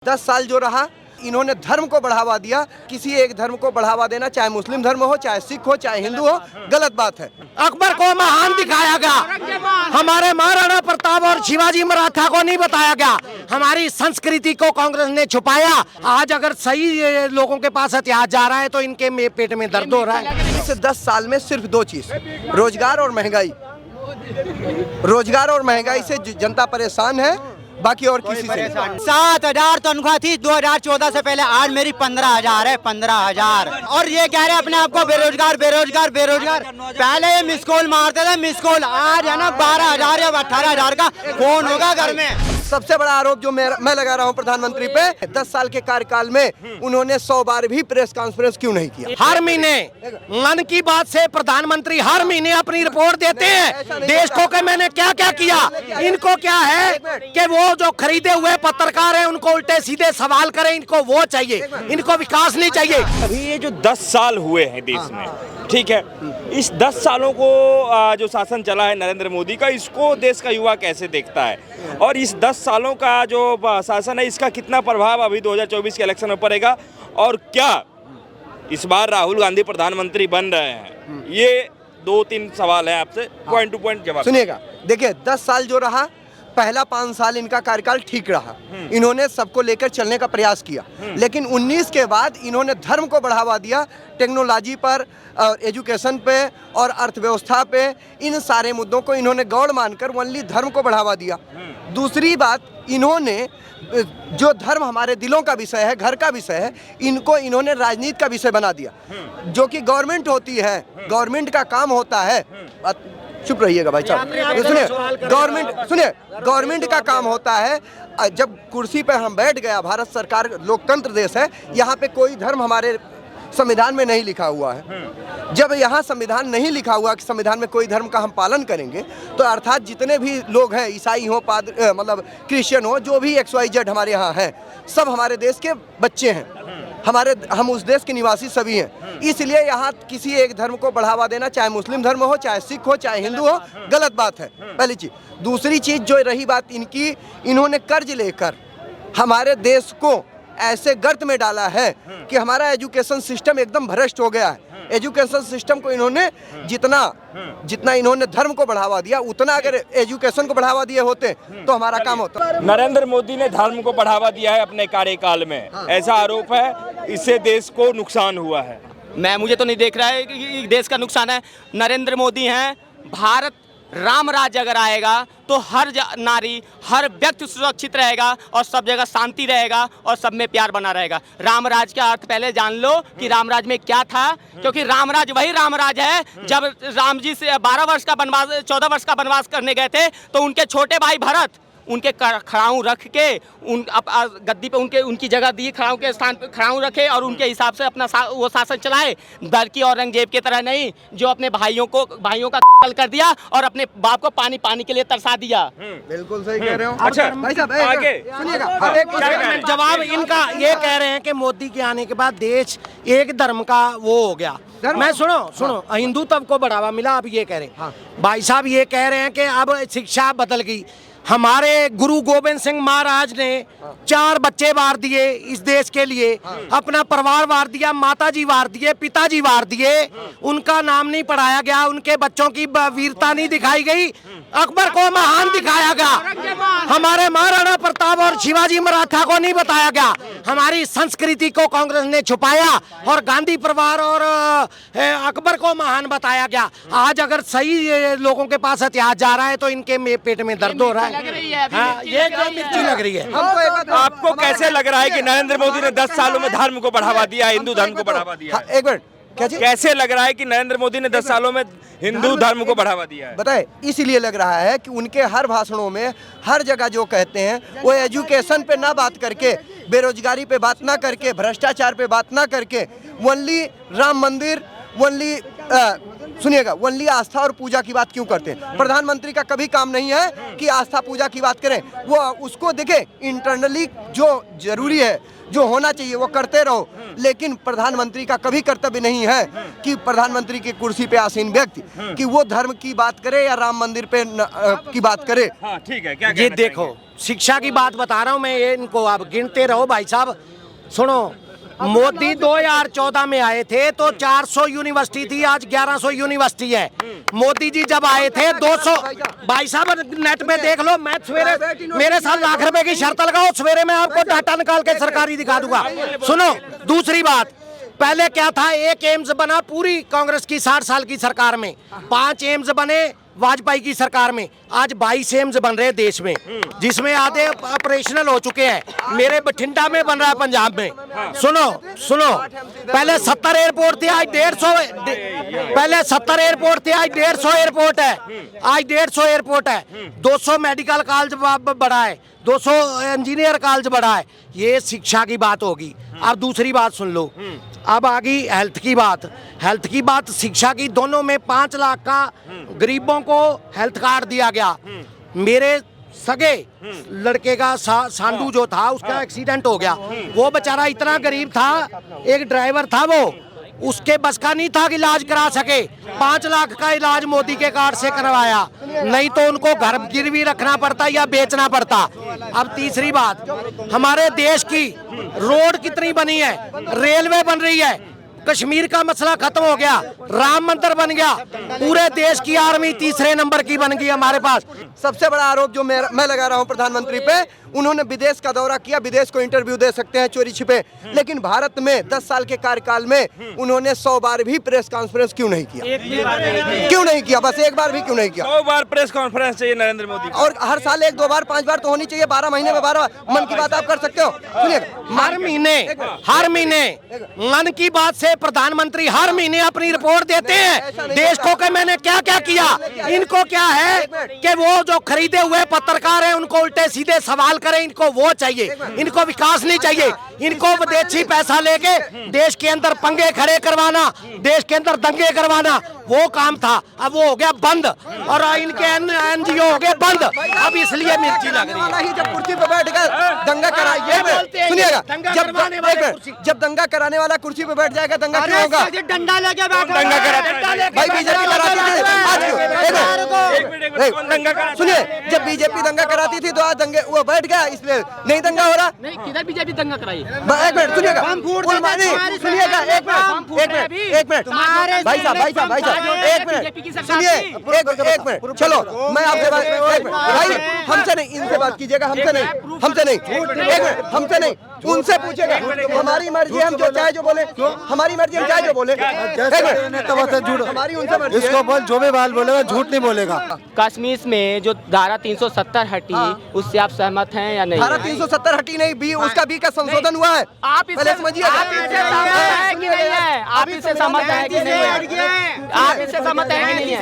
10 साल जो रहा, इन्होंने धर्म को बढ़ावा दिया। किसी एक धर्म को बढ़ावा देना, चाहे मुस्लिम धर्म हो, चाहे सिख हो, चाहे हिंदू हो, गलत बात है। अकबर को महान दिखाया गया, हमारे महाराणा प्रताप और शिवाजी मराठा को नहीं बताया गया। हमारी संस्कृति को कांग्रेस ने छुपाया। आज अगर सही लोगों के पास इतिहास जा रहा है तो इनके पेट में दर्द हो रहा है। इस 10 साल में सिर्फ 2 चीज, रोजगार और महंगाई। रोजगार और महंगाई से जनता परेशान है, बाकी और किसी से। 7,000 तनख्वाह थी 2014 से पहले, आज मेरी 15,000 है। 15,000 और ये कह रहे हैं अपने आप को बेरोजगार बेरोजगार बेरोजगार। पहले ये मिस कॉल मारते थे, मिस कॉल। आज है ना 12,000 या 18,000 का फोन होगा घर में। सबसे बड़ा आरोप जो मैं लगा रहा हूं प्रधानमंत्री पे, 10 साल के कार्यकाल में उन्होंने 100 बार भी प्रेस कॉन्फ्रेंस क्यों नहीं किया। हर महीने मन की बात से प्रधानमंत्री हर महीने अपनी रिपोर्ट देते हैं देश को कि मैंने क्या क्या किया। इनको क्या है कि वो जो खरीदे हुए पत्रकार हैं उनको उल्टे सीधे सवाल करें, इनको वो चाहिए, इनको विकास नहीं चाहिए। अभी ये जो 10 साल हुए हैं देश में, ठीक है, इस 10 सालों को जो शासन चला है नरेंद्र मोदी का, इसको देश का युवा कैसे देखता है और इस 10 सालों का जो शासन है इसका कितना प्रभाव अभी 2024 के इलेक्शन में पड़ेगा और क्या इस बार राहुल गांधी प्रधानमंत्री बन रहे हैं? ये 2-3 सवाल है आपसे, पॉइंट टू पॉइंट जवाब सुनिएगा। देखिए 10 साल जो रहा, पहला 5 साल इनका कार्यकाल ठीक रहा, इन्होंने सबको लेकर चलने का प्रयास किया। लेकिन 19 के बाद इन्होंने धर्म को बढ़ावा दिया, टेक्नोलॉजी पर, एजुकेशन पे और अर्थव्यवस्था पे, इन सारे मुद्दों को इन्होंने गौड़ मानकर ओनली धर्म को बढ़ावा दिया। दूसरी बात, इन्होंने जो धर्म हमारे दिलों का विषय है, घर का विषय है, इनको इन्होंने राजनीति का विषय बना दिया। जो कि गवर्नमेंट होती है, गवर्नमेंट का काम होता है, चुप रहिएगा भाई साहब, सुनिए, गवर्नमेंट का काम होता है, जब कुर्सी पे हम बैठ गया, भारत सरकार लोकतंत्र देश है, यहाँ पे कोई धर्म हमारे संविधान में नहीं लिखा हुआ है। जब यहाँ संविधान नहीं लिखा हुआ कि संविधान में कोई धर्म का हम पालन करेंगे, तो अर्थात जितने भी लोग हैं, ईसाई हो, मतलब क्रिश्चियन हो, जो भी XYZ हमारे यहाँ हैं, सब हमारे देश के बच्चे हैं, हम उस देश के निवासी सभी हैं। इसलिए यहाँ किसी एक धर्म को बढ़ावा देना, चाहे मुस्लिम धर्म हो, चाहे सिख हो, चाहे हिंदू हो, गलत बात है, पहली चीज। दूसरी चीज जो रही बात इनकी, इन्होंने कर्ज लेकर हमारे देश को ऐसे गर्त में डाला है कि हमारा एजुकेशन सिस्टम एकदम भ्रष्ट हो गया है। एजुकेशन सिस्टम को इन्होंने जितना इन्होंने धर्म को बढ़ावा दिया, उतना अगर एजुकेशन को बढ़ावा दिए होते तो हमारा काम होता। नरेंद्र मोदी ने धर्म को बढ़ावा दिया है अपने कार्यकाल में, ऐसा आरोप है, इससे देश को नुकसान हुआ है। मुझे तो नहीं देख रहा है कि देश का नुकसान है। नरेंद्र मोदी हैं, भारत राम राज्य अगर आएगा तो हर नारी, हर व्यक्ति सुरक्षित रहेगा और सब जगह शांति रहेगा और सब में प्यार बना रहेगा। राम राज का अर्थ पहले जान लो कि राम राज में क्या था, क्योंकि राम राज वही राम राज है। जब राम जी से 14 वर्ष का वनवास करने गए थे तो उनके छोटे भाई भरत उनके खड़ाऊ रख के गद्दी पे उनकी जगह दी, खड़ाऊ के स्थान पे खड़ाऊ रखे और उनके हिसाब से अपना वो शासन चलाए। दर की औरंगजेब की तरह नहीं, जो अपने भाइयों का कत्ल कर दिया और अपने बाप को पानी के लिए तरसा दिया। बिल्कुल सही कह रहे हो। अच्छा भाई साहब, आगे सुनिएगा, जवाब इनका ये कह रहे हैं कि मोदी के आने के बाद देश एक धर्म का वो हो गया। मैं सुनो, हिंदू तब को बढ़ावा मिला, अब ये कह रहे हैं भाई साहब, ये कह रहे हैं कि अब शिक्षा बदल गई। हमारे गुरु गोविंद सिंह महाराज ने 4 बच्चे वार दिए इस देश के लिए, अपना परिवार वार दिया, माताजी वार दिए, पिताजी वार दिए, उनका नाम नहीं पढ़ाया गया, उनके बच्चों की वीरता नहीं दिखाई गई। अकबर को महान दिखाया गया, हमारे महाराणा प्रताप और शिवाजी मराठा को नहीं बताया गया। हमारी संस्कृति को कांग्रेस ने छुपाया और गांधी परिवार और अकबर को महान बताया गया। आज अगर सही लोगों के पास इतिहास जा रहा है तो इनके पेट में दर्द हो रहा है। ये जो मिर्ची लग रही है। आपको कैसे लग रहा है कि नरेंद्र मोदी ने 10 सालों में धर्म को बढ़ावा दिया, हिंदू धर्म को बढ़ावा दिया? एक मिनट, कैसे लग रहा है कि नरेंद्र मोदी ने 10 सालों में हिंदू धर्म को बढ़ावा दिया है? बताए, इसलिए लग रहा है कि उनके हर भाषणों में, हर जगह जो कहते हैं, वो एजुकेशन पे ना बात करके, बेरोजगारी पे बात ना करके, भ्रष्टाचार पे बात ना करके, ओनली राम मंदिर, ओनली सुनिएगा, ओनली आस्था और पूजा की बात क्यों करते हैं? प्रधानमंत्री का कभी काम नहीं है कि आस्था पूजा की बात करें। वो उसको देखें, इंटरनली जो जरूरी है, जो होना चाहिए वो करते रहो, लेकिन प्रधानमंत्री का कभी कर्तव्य नहीं है कि प्रधानमंत्री की कुर्सी पे आसीन व्यक्ति कि वो धर्म की बात करे या राम मंदिर पे की बात करे। हाँ, ठीक है, क्या ये देखो, शिक्षा की बात बता रहा हूँ मैं, ये इनको आप गिनते रहो भाई साहब। सुनो, मोदी 2014 में आए थे तो 400 यूनिवर्सिटी थी, आज 1100 यूनिवर्सिटी है। मोदी जी जब आए थे 200, भाई साहब नेट में देख लो, मैं सवेरे मेरे साथ लाख रुपए की शर्त लगाओ, सवेरे मैं आपको डाटा निकाल के सरकारी दिखा दूंगा। सुनो, दूसरी बात, पहले क्या था, एक एम्स बना पूरी कांग्रेस की 60 साल की सरकार में, 5 एम्स बने वाजपेयी की सरकार में, आज 22 एम्स बन रहे हैं देश में, जिसमें आधे ऑपरेशनल हो चुके हैं। मेरे बठिंडा में बन रहा है, पंजाब में। सुनो, पहले 70 एयरपोर्ट थे, आज 150, पहले 70 एयरपोर्ट थे, आज 150 एयरपोर्ट है, आज 150 एयरपोर्ट है। 200 मेडिकल कॉलेज बढ़ा है, 200 इंजीनियर कॉलेज बढ़ा है। ये शिक्षा की बात होगी। अब दूसरी बात सुन लो, अब आ गई हेल्थ की बात। हेल्थ की बात, शिक्षा की, दोनों में 5 लाख का गरीबों को हेल्थ कार्ड दिया गया। मेरे सगे लड़के का सांडू जो था, उसका एक्सीडेंट हो गया। वो बेचारा इतना गरीब था, एक ड्राइवर था, वो उसके बस का नहीं था कि इलाज करा सके। 5 लाख का इलाज मोदी के कार्ड से करवाया, नहीं तो उनको घर गिरवी रखना पड़ता या बेचना पड़ता। अब तीसरी बात, हमारे देश की रोड कितनी बनी है, रेलवे बन रही है, कश्मीर का मसला खत्म हो गया, राम मंदिर बन गया, पूरे देश की आर्मी तीसरे नंबर की बन गई हमारे पास। सबसे बड़ा आरोप जो मैं लगा रहा हूं प्रधानमंत्री पे, उन्होंने विदेश का दौरा किया, विदेश को इंटरव्यू दे सकते हैं चोरी छिपे, लेकिन भारत में 10 साल के कार्यकाल में उन्होंने 100 बार भी प्रेस कॉन्फ्रेंस क्यों नहीं किया? क्यों नहीं किया? बस एक बार भी क्यों नहीं किया? 100 बार प्रेस कॉन्फ्रेंस चाहिए नरेंद्र मोदी को। और हर साल 1, 2 बार, 5 बार तो होनी चाहिए। 12 महीने में 12 मन की बात आप कर सकते हो। सुनिए, हर महीने मन की बात से प्रधानमंत्री हर महीने अपनी रिपोर्ट देते हैं देश को कि मैंने क्या क्या किया। इनको क्या है कि वो जो खरीदे हुए पत्रकार हैं उनको उल्टे सीधे सवाल करें, इनको वो चाहिए, इनको विकास नहीं चाहिए। इनको विदेशी पैसा लेके देश के अंदर पंगे खड़े करवाना, देश के अंदर दंगे करवाना, वो काम था। अब वो हो गया बंद, और इनके NGO हो गए बंद। अब इसलिए मिर्ची लग रही है। जब कुर्सी पे बैठ कर दंगा कराइए, सुनिएगा, जब दंगा कराने वाला कुर्सी पे बैठ जाएगा, दंगा क्यों होगा? डंडा लेके दंगा करा, भाई बीजेपी कराती थी, सुनिए, जब बीजेपी दंगा कराती थी तो आज दंगे वो बैठ गया, इसलिए नहीं दंगा हो रहा। नहीं, किधर बीजेपी दंगा कराई? एक मिनट सुनिएगा, सुनिएगा, एक मिनट भाई साहब, एक मिनट सुनिए, एक मिनट, चलो मैं आपसे बात, एक मिनट भाई, हमसे नहीं, इनसे बात कीजिएगा, हमसे नहीं, एक मिनट, हमसे नहीं, उनसे पूछेगा। हमारी मर्जी, हम जो चाहे जो बोले, हमारी मर्जी, हम चाहे जो बोले, हमारी उनसे मर्जी। इसको बोल, जो भी बात बोलेगा झूठ नहीं बोलेगा। कश्मीर में जो धारा 370 हटी, उससे आप सहमत हैं या नहीं? धारा 370 हटी नहीं, बी उसका बी का संशोधन हुआ है। आप इससे समझिए, आप इससे सहमत है कि नहीं है? आप इससे सहमत है कि नहीं है? आप इससे सहमत है कि नहीं है?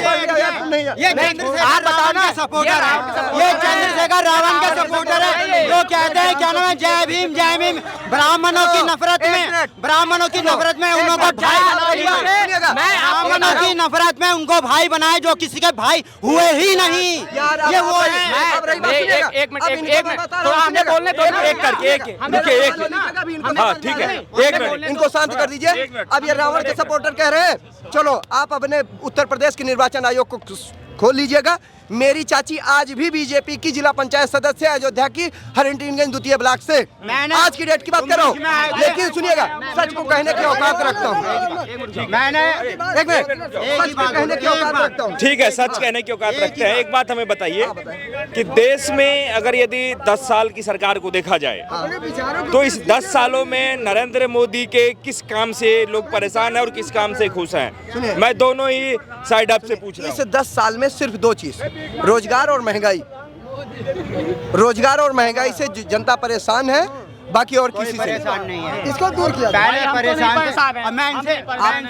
आप बताओ ना, सपोर्टर है ये, चंद्रशेखर रावण का सपोर्टर है, जो कहते हैं क्या नाम है, जय भीम जय भीम। ब्राह्मणों की नफरत में उनको भाई बनाया, ब्राह्मणों की नफरत में उनको भाई बनाए जो किसी के भाई हुए ही नहीं। ये वो है। एक मिनट, तो हमने बोलने दो, एक करके, हाँ ठीक है, एक मिनट, इनको शांत कर दीजिए। अब ये रावण के सपोर्टर कह रहे हैं, चलो आप अपने उत्तर प्रदेश के निर्वाचन आयोग को खोल लीजिएगा। मेरी चाची आज भी बीजेपी की जिला पंचायत सदस्य है अयोध्या की, हरिंटिनगंज द्वितीय ब्लॉक से। आज की डेट की बात कर रहा हूँ, लेकिन सुनिएगा, सच को कहने की औकात रखता हूँ। मैंने एक मिनट, सच को कहने की औकात रखता हूँ। ठीक है, सच कहने की औकात रखते हैं। एक बात हमें बताइए कि देश में अगर यदि 10 साल की सरकार को देखा जाए, तो इस 10 सालों में नरेंद्र मोदी के किस काम से लोग परेशान हैं और किस काम से खुश हैं? मैं दोनों ही साइड आपसे पूछ रहा हूँ। इस 10 साल में सिर्फ 2 चीज, रोजगार और महंगाई। रोजगार और महंगाई से जनता परेशान है, बाकी और किसी से नहीं है। इसको दूर किया।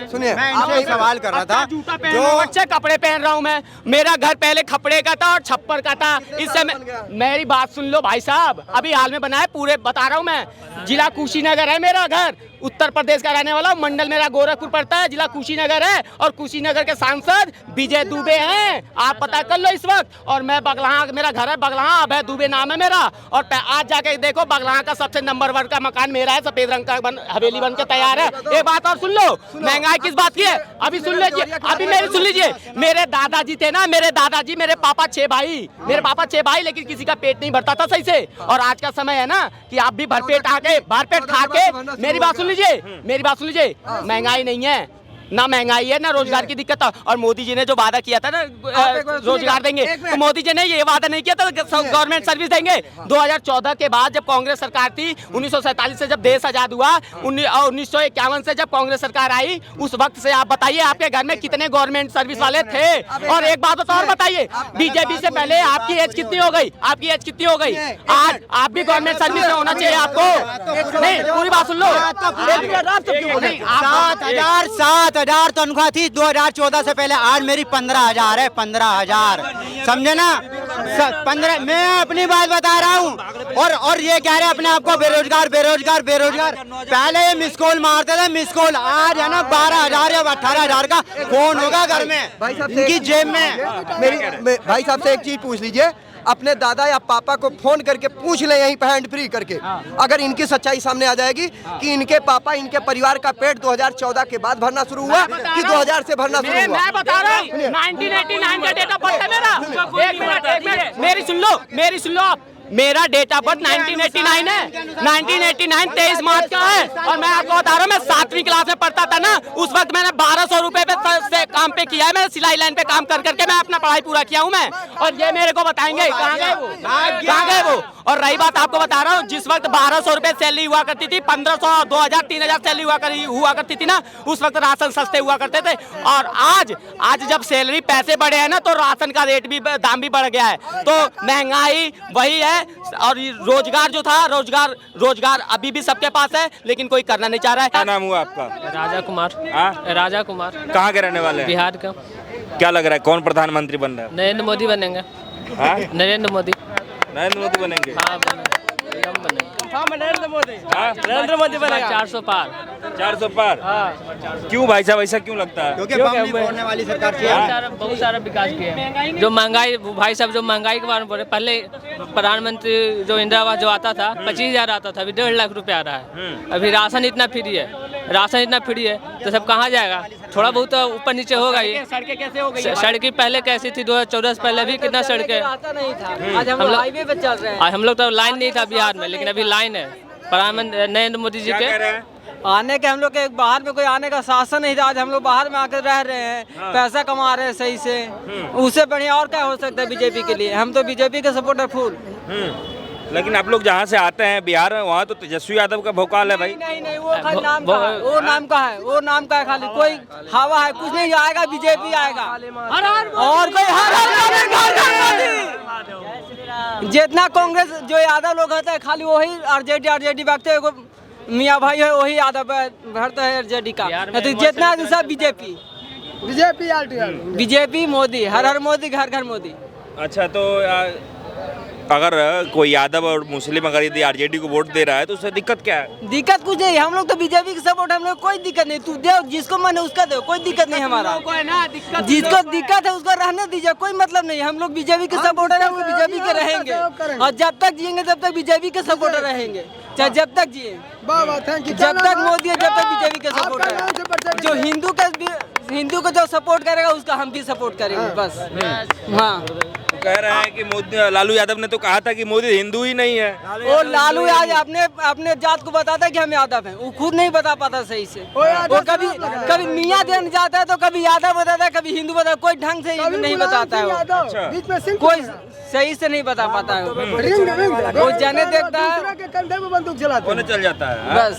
सुनिए, मैं सवाल कर रहा था, जो अच्छे कपड़े पहन रहा हूँ मैं, मेरा घर पहले खपड़े का था और छप्पर का था। इससे मेरी बात सुन लो भाई साहब, अभी हाल में बना है, पूरे बता रहा हूँ मैं, जिला कुशीनगर है मेरा घर, उत्तर प्रदेश का रहने वाला, मंडल मेरा गोरखपुर पड़ता है, जिला कुशीनगर है, और कुशीनगर के सांसद विजय दुबे हैं, आप पता कर लो इस वक्त। और मैं बगलाहा, मेरा घर है बगलाहा, अभय दुबे नाम है मेरा, और आज जाके देखो बगलाहा का सबसे नंबर 1 का मकान मेरा है, सफेद रंग का हवेली बन के तैयार है। एक बात और सुन लो, महंगाई किस बात की है अभी सुन लीजिए, अभी मेरी सुन लीजिए। मेरे दादाजी थे ना, मेरे दादाजी, मेरे पापा 6 भाई, मेरे पापा 6 भाई, लेकिन किसी का पेट नहीं भरता था सही से। और आज का समय है ना कि आप भी भरपेट आके भरपेट खा के, मेरी बात सुन लीजिए, मेरी बात सुन लीजिए, महंगाई नहीं है ना, महंगाई है ना, रोजगार की दिक्कत है। और मोदी जी ने जो वादा किया था ना रोजगार देंगे, तो मोदी जी ने ये वादा नहीं किया था गवर्नमेंट सर्विस देंगे। 2014 के बाद जब कांग्रेस सरकार थी, 1947 से जब देश आजाद हुआ, 1951 से जब कांग्रेस सरकार आई, उस वक्त से आप बताइए आपके घर में कितने गवर्नमेंट सर्विस वाले थे। और एक बात और बताइए, बीजेपी से पहले आपकी एज कितनी हो गई, आपकी एज कितनी हो गई? आज आप भी गवर्नमेंट सर्विस में होना चाहिए आपको। नहीं, पूरी बात सुन लो। 7,000 तनख्वाह थी 2014 से पहले, आज मेरी 15,000 है, 15,000, समझे ना? 15, मैं अपनी बात बता रहा हूँ। और ये कह रहे अपने आप को बेरोजगार बेरोजगार बेरोजगार। पहले ये मिस कॉल मारते थे, मिस कॉल, आज है ना 12,000 या 18,000 का फोन होगा घर में, इनकी जेब में। भाई साहब से एक चीज पूछ लीजिए, अपने दादा या पापा को फोन करके पूछ ले यहीं पे हैंड फ्री करके, अगर इनकी सच्चाई सामने आ जाएगी कि इनके पापा, इनके परिवार का पेट 2014 के बाद भरना शुरू हुआ कि 2000 से भरना शुरू हुआ। मैं बता रहा हूँ 1989 का डेट ऑफ बर्थ है मेरा। एक मिनट मेरी सुन लो आप, मेरा डेट ऑफ बर्थ 1989 है, 1989 23 मार्च का है। और मैं आपको बता रहा हूँ, मैं 7वीं क्लास में पढ़ता था ना, उस वक्त मैंने 1200 रुपए से काम पे किया है, मैं सिलाई लाइन पे काम कर करके मैं अपना पढ़ाई पूरा किया हूँ मैं। और ये मेरे को बताएंगे कहाँ गए वो। और रही बात, आपको बता रहा हूँ, जिस वक्त 1200 रुपए सैलरी हुआ करती थी, 1500, 2000, 3000 सैलरी हुआ करती थी ना, उस वक्त राशन सस्ते हुआ करते थे। और आज जब सैलरी पैसे बढ़े हैं ना, तो राशन का रेट भी, दाम भी बढ़ गया है। तो महंगाई वही है। और रोजगार जो था, रोजगार अभी भी सबके पास है, लेकिन कोई करना नहीं चाह रहा है। क्या नाम हुआ आपका? राजा कुमार। राजा कुमार। कहाँ के रहने वाले हैं? बिहार का। क्या लग रहा है कौन प्रधानमंत्री बन रहा है? नरेंद्र मोदी बनेंगे। नरेंद्र मोदी बनेंगे। हाँ बनेंगे। नरेंद्र मोदी बनेगा। 400 पार। 400 पार। क्यों भाई साहब, ऐसा क्यों लगता है? क्योंकि बम नहीं फोड़ने वाली सरकार थी। बहुत सारा विकास किया है। जो महंगाई, भाई साहब जो महंगाई के बारे में बोले, पहले प्रधानमंत्री जो इंदिरा आवास जो आता था 25,000 आता था, अभी 1.5 लाख रुपए आ रहा है। अभी राशन इतना फ्री है, तो सब कहाँ जाएगा? थोड़ा बहुत ऊपर नीचे होगा। ये सड़कें कैसे हो गई? सड़कें पहले कैसी थी? 2014 से पहले भी कितना सड़कें आता नहीं था, आज हम लोग हाईवे पे चल रहे हैं। आज हम लोग तो लाइन नहीं था बिहार में, लेकिन अभी लाइन है। प्रधानमंत्री नरेंद्र मोदी जी के आने के, हम लोग के बाहर में कोई आने का शासन नहीं था, आज हम लोग बाहर में आकर रह रहे हैं, पैसा कमा रहे हैं सही से। उससे बढ़िया और क्या हो सकता है बीजेपी के लिए? हम तो बीजेपी के सपोर्टर फुल। लेकिन आप लोग जहाँ से आते हैं बिहार में, वहाँ तो तेजस्वी यादव का भोकाल है भाई। नहीं, वो खाली नाम का है, वो नाम का है खाली, कोई हवा है, कुछ नहीं आएगा, बीजेपी आएगा। और कोई जितना कांग्रेस जो यादव लोग होते हैं, खाली वही आरजेडी भागते हैं। मियाँ भाई है वही यादव भरता है आरजेडी का, तो जितना सब बीजेपी मोदी, हर मोदी, घर घर मोदी। अच्छा, तो अगर कोई यादव और मुस्लिम अगर यदि आरजेडी को वोट दे रहा है तो उससे दिक्कत क्या है? दिक्कत कुछ नहीं, हम लोग तो बीजेपी के सपोर्ट, हम लोग कोई दिक्कत नहीं। तू दे, जिसको मन है उसका दे, कोई दिक्कत नहीं हमारा। जिसको दिक्कत है उसको रहने दीजिए, कोई मतलब नहीं। हम लोग बीजेपी के सपोर्टर हैं, वो बीजेपी के रहेंगे, और जब तक जिएंगे तब तक बीजेपी के सपोर्टर रहेंगे, चाहे जब तक जिए। जब तक मोदी है, जब तक बीजेपी के सपोर्टर है। जो हिंदू को जो सपोर्ट करेगा उसका हम भी सपोर्ट करेंगे, बस। हाँ, कह रहे हैं कि मोदी, लालू यादव ने तो कहा था कि मोदी हिंदू ही नहीं है। वो लालू यादव अपने जात को बताता है कि हम यादव हैं, वो खुद नहीं बता पाता सही से। वो कभी मियाँ देने जाता है तो कभी यादव बताता है, कभी हिंदू बताता है, कोई ढंग से नहीं बताता है वो, कोई सही से नहीं बता पाता है वो जाने देखता है, बंदूक चलाते होने चल जाता है। बस।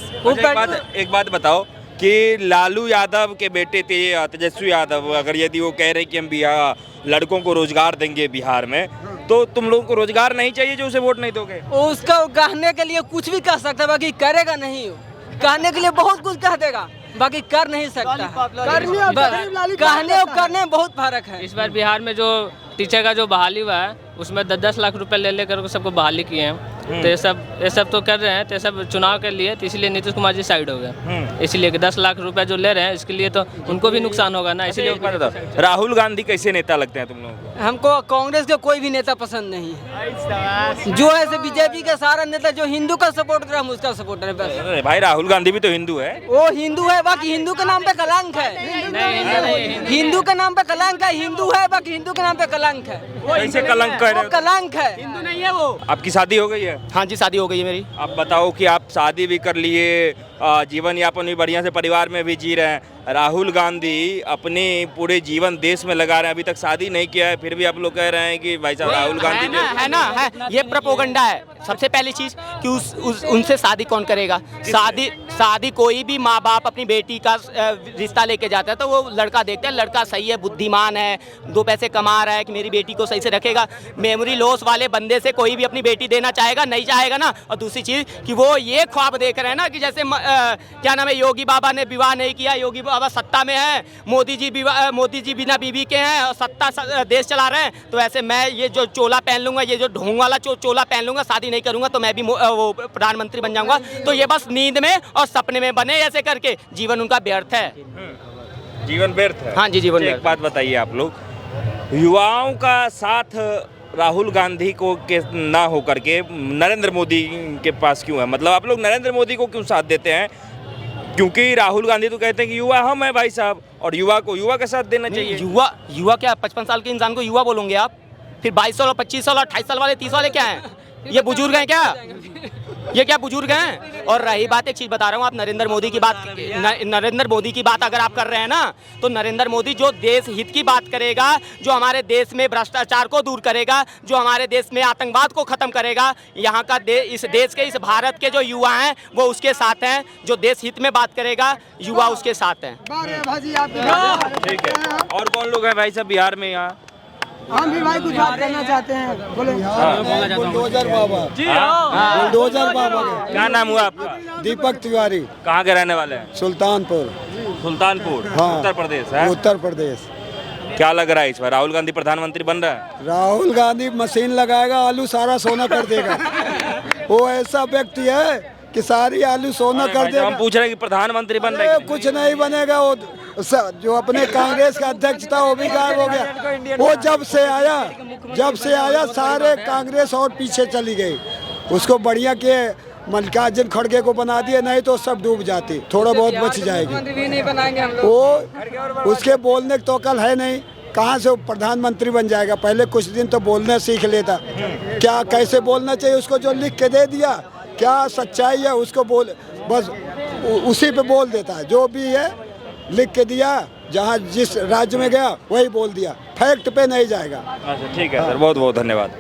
एक बात बताओ कि लालू यादव के बेटे तेजस्वी यादव, अगर यदि वो कह रहे कि हम बिहार लड़कों को रोजगार देंगे बिहार में, तो तुम लोगों को रोजगार नहीं चाहिए जो उसे वोट नहीं दोगे? उसका कहने के लिए कुछ भी कह सकता है, बाकी करेगा नहीं। कहने के लिए बहुत कुछ कह देगा, बाकी कर नहीं सकता। कहने और करने में बहुत फर्क है। इस बार बिहार में जो टीचर का जो बहाली हुआ है, उसमें 10-10 लाख रुपए ले लेकर सबको बहाली किए हैं। तो ये सब तो कर रहे हैं, तो ये सब चुनाव के लिए, तो इसलिए नीतीश कुमार जी साइड हो गए। इसलिए कि 10 लाख रुपए जो ले रहे हैं इसके लिए तो उनको भी नुकसान होगा ना, इसलिए एक बात बताओ, राहुल गांधी कैसे नेता लगते हैं तुम लोगों को? हमको कांग्रेस के कोई भी नेता पसंद नहीं है। जो है बीजेपी का सारा नेता जो हिंदू का सपोर्ट कर, हम उसका सपोर्टर है बस। अरे भाई राहुल गांधी भी तो हिंदू है। वो हिंदू है, बाकी हिंदू के नाम पे कलंक है। हिंदू के नाम पे कलंक है, हिंदू है बाकी हिंदू के नाम पे कलंक है। कैसे कलंक कर रहे हो? कलंक है, हिंदू नहीं है वो। आपकी शादी हो गई है? हाँ जी, शादी हो गई है मेरी। आप बताओ कि आप शादी भी कर लिए, जीवन यापन भी बढ़िया से परिवार में भी जी रहे हैं। राहुल गांधी अपने पूरे जीवन देश में लगा रहे हैं, अभी तक शादी नहीं किया है, फिर भी आप लोग कह रहे हैं कि भाई साहब राहुल गांधी है ये प्रोपोगंडा है। सबसे पहली चीज कि उनसे शादी कौन करेगा? शादी कोई भी माँ बाप अपनी बेटी का रिश्ता लेके जाता है तो वो लड़का देखते हैं, लड़का सही है, बुद्धिमान है, 2 पैसे कमा रहा है, कि मेरी बेटी को सही से रखेगा। मेमोरी लॉस वाले बंदे से कोई भी अपनी बेटी देना चाहेगा? नहीं चाहेगा ना। और दूसरी चीज कि वो ये ख्वाब देख रहे हैं ना कि जैसे क्या नाम है, योगी बाबा ने विवाह नहीं किया, योगी बाबा सत्ता में है, मोदी जी बिना बीवी के हैं और सत्ता देश चला रहे हैं, तो ऐसे मैं ये जो चोला पहन लूंगा, ये जो ढोंग वाला चोला पहन लूंगा, शादी नहीं करूंगा तो मैं भी वो प्रधानमंत्री बन जाऊंगा। तो ये बस नींद में और सपने में बने ऐसे करके जीवन उनका व्यर्थ है। जीवन व्यर्थ है। हाँ जी, जीवन एक व्यर्थ। बात बताइए, आप लोग युवाओं का साथ राहुल गांधी को के ना हो करके नरेंद्र मोदी के पास क्यों है? मतलब आप लोग नरेंद्र मोदी को क्यों साथ देते हैं? क्योंकि राहुल गांधी तो कहते हैं कि युवा हम है भाई साहब, और युवा को युवा का साथ देना चाहिए। युवा क्या 55 साल के इंसान को युवा बोलोगे आप? फिर 22 साल और 25 साल और 28 साल वाले 30 वाले क्या हैं? ये बुजुर्ग हैं क्या? ये क्या बुजुर्ग हैं? और रही बात, एक चीज बता रहा हूँ, आप नरेंद्र मोदी की बात अगर आप कर रहे हैं ना, तो नरेंद्र मोदी जो देश हित की बात करेगा, जो हमारे देश में भ्रष्टाचार को दूर करेगा, जो हमारे देश में आतंकवाद को खत्म करेगा, यहाँ का इस देश के, इस भारत के जो युवा हैं वो उसके साथ हैं। जो देश हित में बात करेगा युवा उसके साथ हैं। ठीक है, और कौन लोग हैं भाई साहब बिहार में यहाँ? हम भी भाई कुछ बात करना चाहते हैं, बोले। बुलडोजर बाबा, बुलडोजर बाबा के। क्या नाम हुआ आपका? दीपक तिवारी, कहाँ के रहने वाले हैं? सुल्तानपुर। हाँ, उत्तर प्रदेश है। उत्तर प्रदेश। क्या लग रहा है इस बार राहुल गांधी प्रधानमंत्री बन रहा है? राहुल गांधी मशीन लगाएगा, आलू सारा सोना कर देगा। वो ऐसा व्यक्ति है कि सारी आलू सोना कर देगा। हम पूछ रहे हैं कि प्रधानमंत्री बन रहे हैं? कुछ नहीं बनेगा। वो जो अपने कांग्रेस का अध्यक्ष था वो भी गायब हो गया। वो जब से आया सारे कांग्रेस और पीछे चली गई। उसको बढ़िया के मल्लिकार्जुन खड़गे को बना दिए, नहीं तो सब डूब जाती, थोड़ा बहुत बच जाएगी। वो उसके बोलने की तो अकल है नहीं, कहाँ से वो प्रधानमंत्री बन जाएगा? पहले कुछ दिन तो बोलने सीख लेता, क्या कैसे बोलना चाहिए उसको जो लिख के दे दिया, क्या सच्चाई है उसको बोल, बस उसी पे बोल देता है। जो भी है लिख के दिया, जहाँ जिस राज्य में गया वही बोल दिया, फैक्ट पे नहीं जाएगा। अच्छा ठीक है सर, बहुत बहुत धन्यवाद।